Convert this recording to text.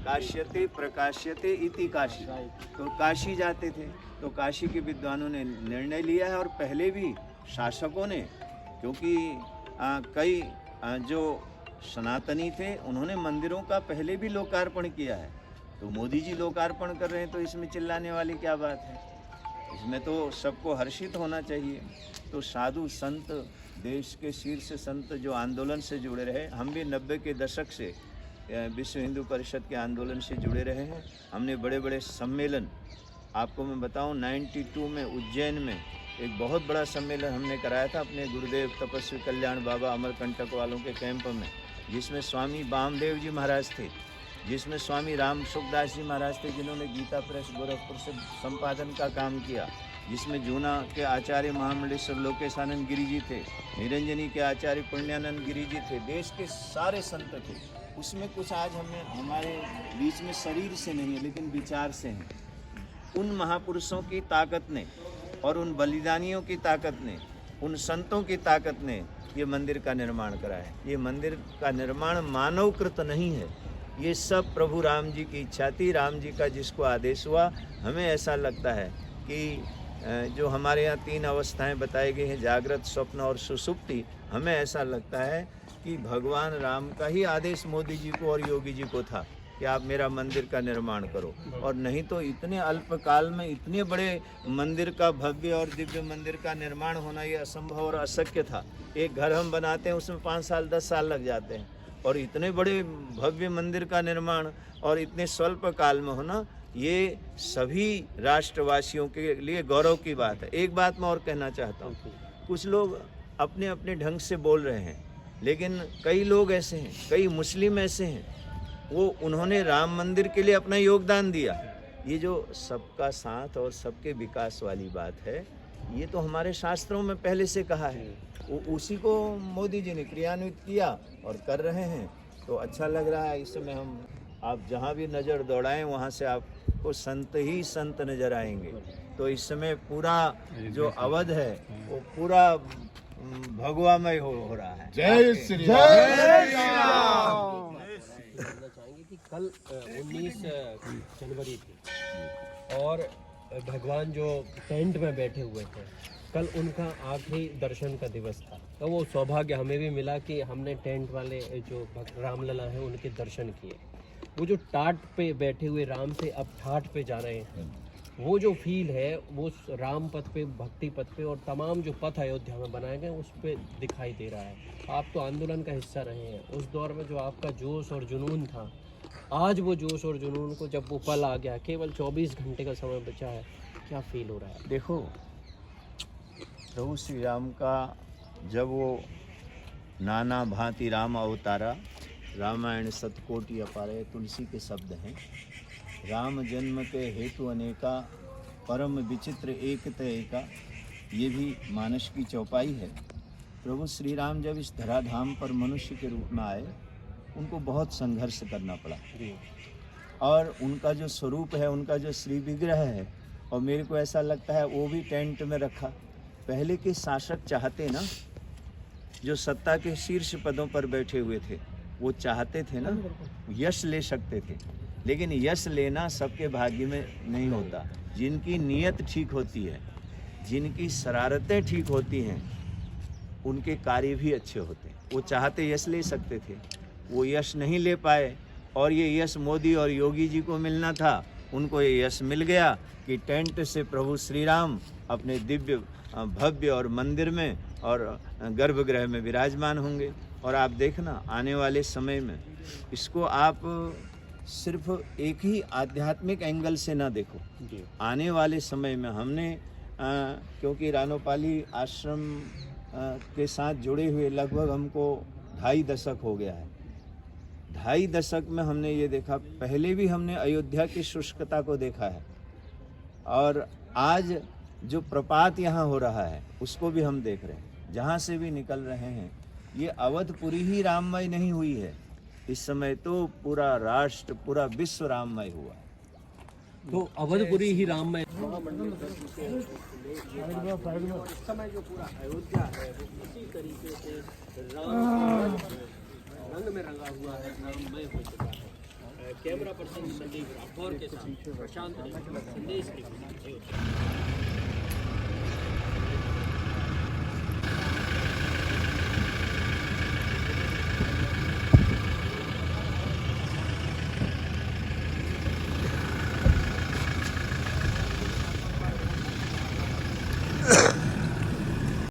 काश्यते प्रकाश्यते इति काशी, तो काशी जाते थे। तो काशी के विद्वानों ने निर्णय लिया है, और पहले भी शासकों ने, क्योंकि कई जो सनातनी थे उन्होंने मंदिरों का पहले भी लोकार्पण किया है। तो मोदी जी लोकार्पण कर रहे हैं तो इसमें चिल्लाने वाली क्या बात है? इसमें तो सबको हर्षित होना चाहिए। तो साधु संत, देश के शीर्ष संत जो आंदोलन से जुड़े रहे, हम भी 90 के दशक से विश्व हिंदू परिषद के आंदोलन से जुड़े रहे हैं। हमने बड़े बड़े सम्मेलन, आपको मैं बताऊं 92 में उज्जैन में एक बहुत बड़ा सम्मेलन हमने कराया था अपने गुरुदेव तपस्वी कल्याण बाबा अमरकंटक वालों के कैंप में, जिसमें स्वामी वामदेव जी महाराज थे, जिसमें स्वामी राम सुखदास जी महाराज थे जिन्होंने गीता प्रेस गोरखपुर से संपादन का काम किया, जिसमें जूना के आचार्य महामंडलेश्वर लोकेशानंद गिरी जी थे, निरंजनी के आचार्य पुण्यानंद गिरी जी थे, देश के सारे संत थे। उसमें कुछ आज हमें हमारे बीच में शरीर से नहीं है लेकिन विचार से हैं। उन महापुरुषों की ताकत ने और उन बलिदानियों की ताकत ने, उन संतों की ताकत ने ये मंदिर का निर्माण करा है। ये मंदिर का निर्माण मानवकृत नहीं है, ये सब प्रभु राम जी की इच्छा थी। राम जी का जिसको आदेश हुआ, हमें ऐसा लगता है कि जो हमारे यहाँ 3 अवस्थाएं बताई गई हैं, जागृत, स्वप्न और सुषुप्ति, हमें ऐसा लगता है कि भगवान राम का ही आदेश मोदी जी को और योगी जी को था कि आप मेरा मंदिर का निर्माण करो, और नहीं तो इतने अल्प काल में इतने बड़े मंदिर का, भव्य और दिव्य मंदिर का निर्माण होना ये असंभव और अशक्य था। एक घर हम बनाते हैं उसमें 5 साल 10 साल लग जाते हैं, और इतने बड़े भव्य मंदिर का निर्माण और इतने स्वल्प काल में होना, ये सभी राष्ट्रवासियों के लिए गौरव की बात है। एक बात मैं और कहना चाहता हूँ, कुछ लोग अपने अपने ढंग से बोल रहे हैं, लेकिन कई लोग ऐसे हैं, कई मुस्लिम ऐसे हैं, वो उन्होंने राम मंदिर के लिए अपना योगदान दिया। ये जो सबका साथ और सबके विकास वाली बात है, ये तो हमारे शास्त्रों में पहले से कहा है, वो उसी को मोदी जी ने क्रियान्वित किया और कर रहे हैं। तो अच्छा लग रहा है। इस समय हम, आप जहाँ भी नज़र दौड़ाएं वहाँ से आपको संत ही संत नज़र आएंगे। तो इस समय पूरा जो अवध है वो पूरा भगवामय हो रहा है। जय श्री राम। जानना चाहेंगे कि कल 19 जनवरी थी और भगवान जो टेंट में बैठे हुए थे, कल उनका आखिरी दर्शन का दिवस था। तो वो सौभाग्य हमें भी मिला कि हमने टेंट वाले जो रामलला हैं उनके दर्शन किए। वो जो टाट पे बैठे हुए राम से अब ठाट पे जा रहे हैं, वो जो फील है वो राम पथ पे, भक्ति पथ पे और तमाम जो पथ अयोध्या में बनाए गए उस पे दिखाई दे रहा है। आप तो आंदोलन का हिस्सा रहे हैं, उस दौर में जो आपका जोश और जुनून था, आज वो जोश और जुनून को जब वो पल आ गया, केवल 24 घंटे का समय बचा है, क्या फील हो रहा है? देखो, प्रभु श्री राम का जब वो नाना भांति राम अवतारा, रामायण सतकोटि अपारे, तुलसी के शब्द हैं। राम जन्म के हेतु अनेका, परम विचित्र एकत एका, ये भी मानस की चौपाई है। प्रभु श्री राम जब इस धराधाम पर मनुष्य के रूप में आए, उनको बहुत संघर्ष करना पड़ा, और उनका जो स्वरूप है, उनका जो श्री विग्रह है, और मेरे को ऐसा लगता है वो भी टेंट में रखा। पहले के शासक चाहते ना, जो सत्ता के शीर्ष पदों पर बैठे हुए थे, वो चाहते थे ना यश ले सकते थे, लेकिन यश लेना सबके भाग्य में नहीं होता। जिनकी नीयत ठीक होती है, जिनकी शरारतें ठीक होती हैं, उनके कार्य भी अच्छे होते हैं। वो चाहते यश ले सकते थे, वो यश नहीं ले पाए, और ये यश मोदी और योगी जी को मिलना था। उनको ये यश मिल गया कि टेंट से प्रभु श्री राम अपने दिव्य भव्य और मंदिर में और गर्भगृह में विराजमान होंगे। और आप देखना, आने वाले समय में इसको आप सिर्फ एक ही आध्यात्मिक एंगल से ना देखो। आने वाले समय में हमने क्योंकि रानोपाली आश्रम के साथ जुड़े हुए लगभग हमको 2.5 दशक हो गया है। 2.5 दशक में हमने ये देखा, पहले भी हमने अयोध्या की शुष्कता को देखा है, और आज जो प्रपात यहाँ हो रहा है उसको भी हम देख रहे हैं। जहाँ से भी निकल रहे हैं, ये अवधपुरी ही राममय नहीं हुई है, इस समय तो पूरा राष्ट्र, पूरा विश्व राममय हुआ। तो अवधपुरी ही राम में इस समय जो पूरा अयोध्या है वो इसी तरीके से राम रंग में रंगा हुआ है, राममय हो चुका है। कैमरा पर्सन संदीप राठौर के साथ प्रशांत संदेश के